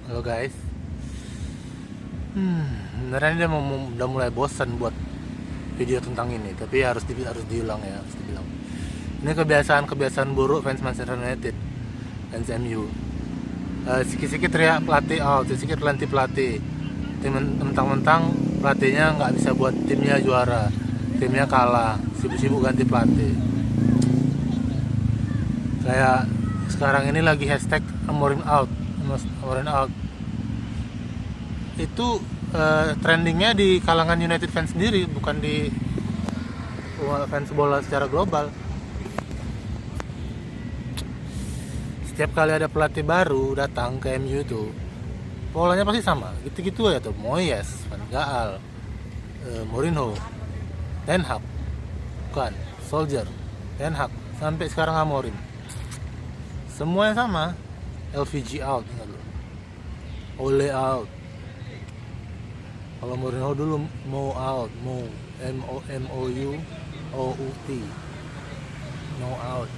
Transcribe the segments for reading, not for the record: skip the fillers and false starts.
Halo guys. Beneran dia udah mulai bosan buat video tentang ini, tapi harus diulang ya, harus dibilang. Ini kebiasaan buruk fans Manchester United, fans MU. Sikit-sikit teriak pelatih out, sikit pelanti pelatih. Mentang-mentang pelatihnya nggak bisa buat timnya juara, timnya kalah, sibuk-sibuk ganti pelatih. Kayak sekarang ini lagi hashtag Amorim out, Amorim out. Itu trendingnya di kalangan United fans sendiri, bukan di fans bola secara global. Setiap kali ada pelatih baru datang ke MU itu, polanya pasti sama, gitu-gitu ya tuh. Moyes, Van Gaal, Mourinho, Ten Hag, bukan, Solskjaer, Ten Hag, sampai sekarang Amorim. Semuanya sama. LVG out, ingat lo. Ole out. Kalau Mourinho dulu mau out, mau MOUOUT, no out.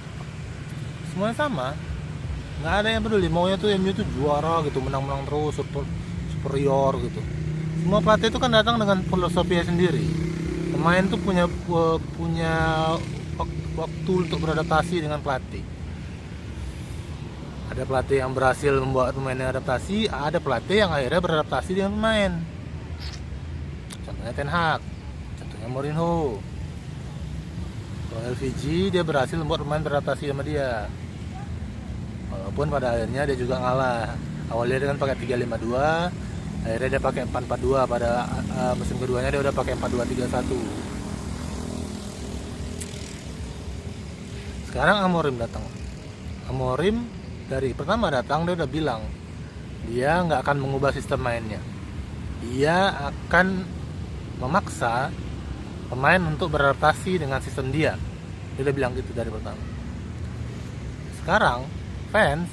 Semuanya sama. Nggak ada yang peduli, maunya tuh MU tuh juara gitu, menang-menang terus, superior gitu. Semua pelatih itu kan datang dengan filosofinya sendiri. Pemain tuh punya waktu untuk beradaptasi dengan pelatih. Ada pelatih yang berhasil membuat pemainnya adaptasi, ada pelatih yang akhirnya beradaptasi dengan pemain. Contohnya Ten Hag, contohnya Mourinho. Kalau LVG dia berhasil membuat pemain beradaptasi sama dia. Walaupun pada akhirnya dia juga ngalah. Awalnya dia kan pakai 352, akhirnya dia pakai 442. Pada musim keduanya dia udah pakai 4231. Sekarang Amorim datang. Amorim dari pertama datang dia udah bilang dia nggak akan mengubah sistem mainnya. Dia akan memaksa pemain untuk beradaptasi dengan sistem dia. Dia udah bilang gitu dari pertama. Sekarang fans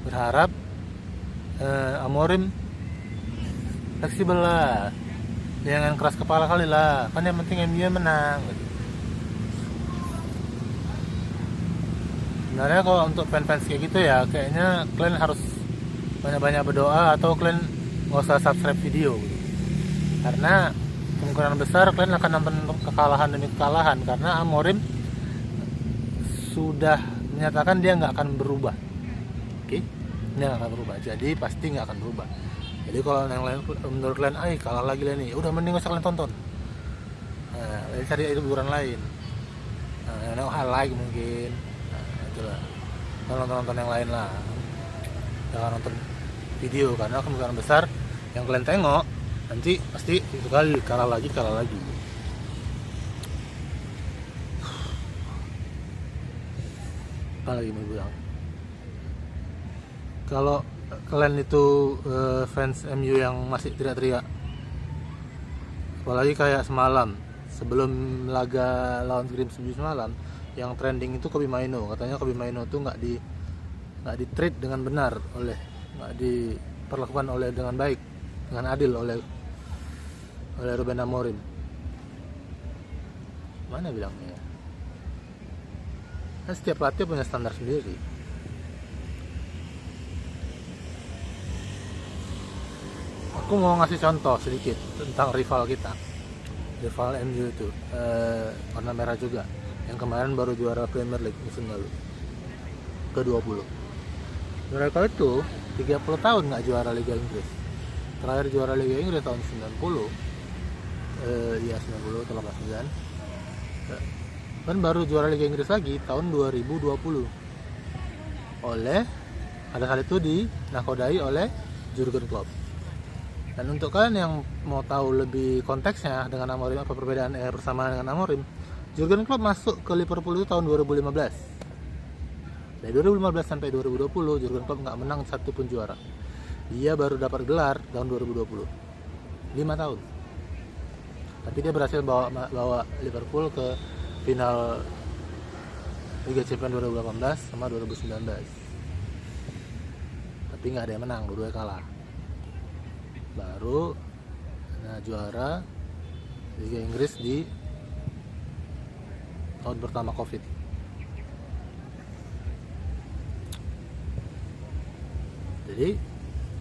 berharap Amorim fleksibel lah, jangan keras kepala kali lah, kan yang penting MU menang gitu. Sebenarnya kalau untuk fans kayak gitu ya, kayaknya kalian harus banyak-banyak berdoa atau kalian nggak usah subscribe video gitu. Karena kemungkinan besar kalian akan nonton kekalahan demi kekalahan, karena Amorim sudah menyatakan dia nggak akan berubah. Oke, dia nggak akan berubah, jadi pasti nggak akan berubah. Jadi kalau yang lain menurut kalian, kalah lagi lah nih, udah mending gak usah kalian tonton. Nah, cari hiburan lain, yang highlight mungkin. Itulah, nonton yang lain lah, jangan nonton video, karena kemungkinan besar yang kalian tengok nanti pasti itu kali kalah lagi. Apa lagi mau bilang, kalau kalian itu fans MU yang masih teriak-teriak, apalagi kayak semalam sebelum laga lawan Grimsby semalam, yang trending itu Kobbie Mainoo. Katanya Kobbie Mainoo tuh nggak di treat dengan benar, nggak diperlakukan dengan baik, dengan adil oleh Ruben Amorim. Mana bilangnya? Kan setiap pelatih punya standar sendiri. Aku mau ngasih contoh sedikit tentang rival kita, rival MU itu, warna merah juga, yang kemarin baru juara Premier League musim lalu, ke-20. Mereka itu 30 tahun nggak juara Liga Inggris. Terakhir juara Liga Inggris tahun 90, 90 atau 89. Kan baru juara Liga Inggris lagi tahun 2020. Pada saat itu dinakodai oleh Jurgen Klopp. Dan untuk kalian yang mau tahu lebih konteksnya dengan Amorim, apa perbedaan bersama dengan Amorim, Jurgen Klopp masuk ke Liverpool itu tahun 2015. Dari 2015 sampai 2020 Jurgen Klopp nggak menang satu pun juara. Dia baru dapat gelar tahun 2020, 5 tahun. Tapi dia berhasil bawa Liverpool ke final Liga Champions 2018 sama 2019. Tapi nggak ada yang menang, dua-duanya kalah. Baru juara Liga Inggris di tahun pertama COVID. Jadi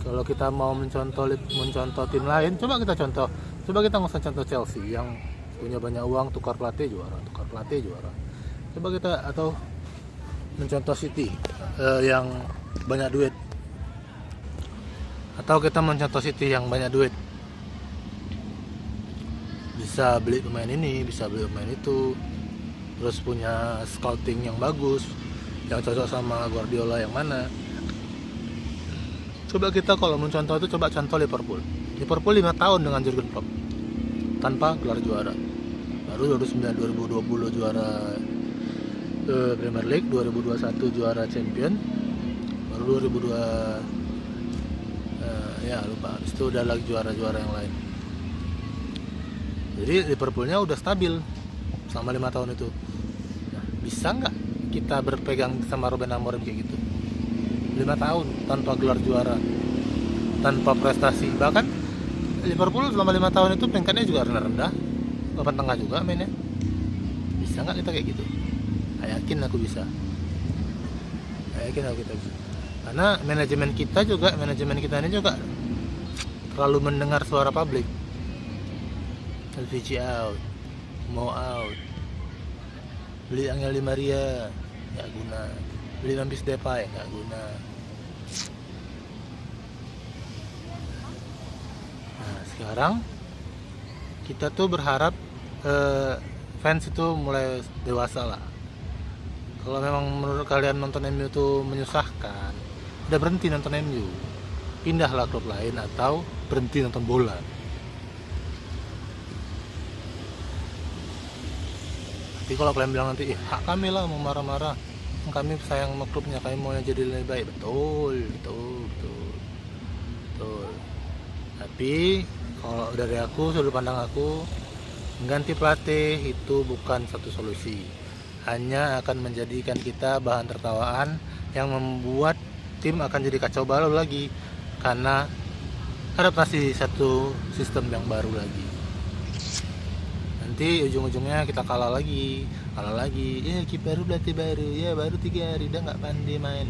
kalau kita mau mencontoh tim lain, coba kita nggak usah contoh Chelsea yang punya banyak uang, tukar pelatih juara. Coba kita atau mencontoh City yang banyak duit, atau kita mencontoh City yang banyak duit, bisa beli pemain ini, bisa beli pemain itu, terus punya scouting yang bagus, yang cocok sama Guardiola yang mana. Coba kita kalau mencontoh itu, coba contoh Liverpool 5 tahun dengan Jurgen Klopp tanpa gelar juara. Baru 2020 juara Premier League, 2021 juara Champion, baru 2002 ya lupa, habis itu udah lagi juara-juara yang lain. Jadi Liverpoolnya udah stabil selama 5 tahun itu. Nah, bisa nggak kita berpegang sama Ruben Amorim kayak gitu 5 tahun tanpa gelar juara, tanpa prestasi? Bahkan Liverpool selama 5 tahun itu peringkatnya juga rendah-rendah, papan tengah juga mainnya. Bisa nggak kita kayak gitu? Yakin aku bisa. Kita bisa. Karena manajemen kita ini juga terlalu mendengar suara publik. LVG out, mau out, beli Angel Di Maria nggak guna, beli Memphis Depay nggak guna. Nah sekarang kita tuh berharap fans itu mulai dewasa lah. Kalau memang menurut kalian nonton MU itu menyusahkan, udah berhenti nonton MU, pindahlah klub lain atau berhenti nonton bola. Tapi kalau kalian bilang nanti, hak kami lah mau marah-marah, kami sayang sama klubnya, kami mau jadi lebih baik. Betul. Tapi kalau dari aku, sudut pandang aku, mengganti pelatih itu bukan satu solusi, hanya akan menjadikan kita bahan tertawaan yang membuat tim akan jadi kacau balau lagi, karena adaptasi satu sistem yang baru lagi. Nanti ujung-ujungnya kita kalah lagi, ya kiper pelatih baru, ya baru 3 hari udah nggak pandai main.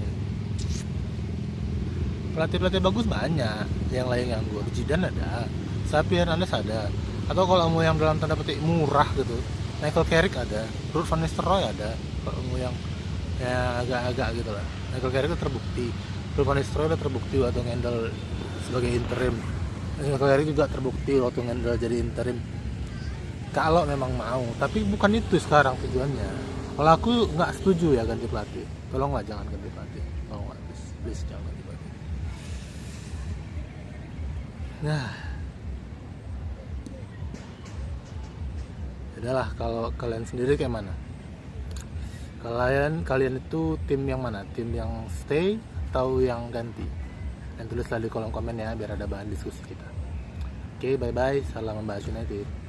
Pelatih bagus banyak, yang lain yang gue Zidane ada, Xavi Hernandez ada, atau kalau mau yang dalam tanda petik murah gitu, Michael Carrick ada, Ruud van Nistelrooy ada. Kalau mau yang ya agak-agak gitu lah, Michael Carrick itu terbukti, Ruud van Nistelrooy udah terbukti waktu ngendel sebagai interim, Michael Carrick juga terbukti waktu ngendel jadi interim. Kalau memang mau, tapi bukan itu sekarang tujuannya. Kalau aku nggak setuju ya ganti pelatih, tolonglah jangan ganti pelatih, tolonglah please jangan ganti pelatih. Nah udahlah, kalau kalian sendiri kayak mana? Kalian itu tim yang mana? Tim yang stay atau yang ganti? Dan tulislah di kolom komen ya, biar ada bahan diskusi kita. Oke, bye bye, salam membahas United.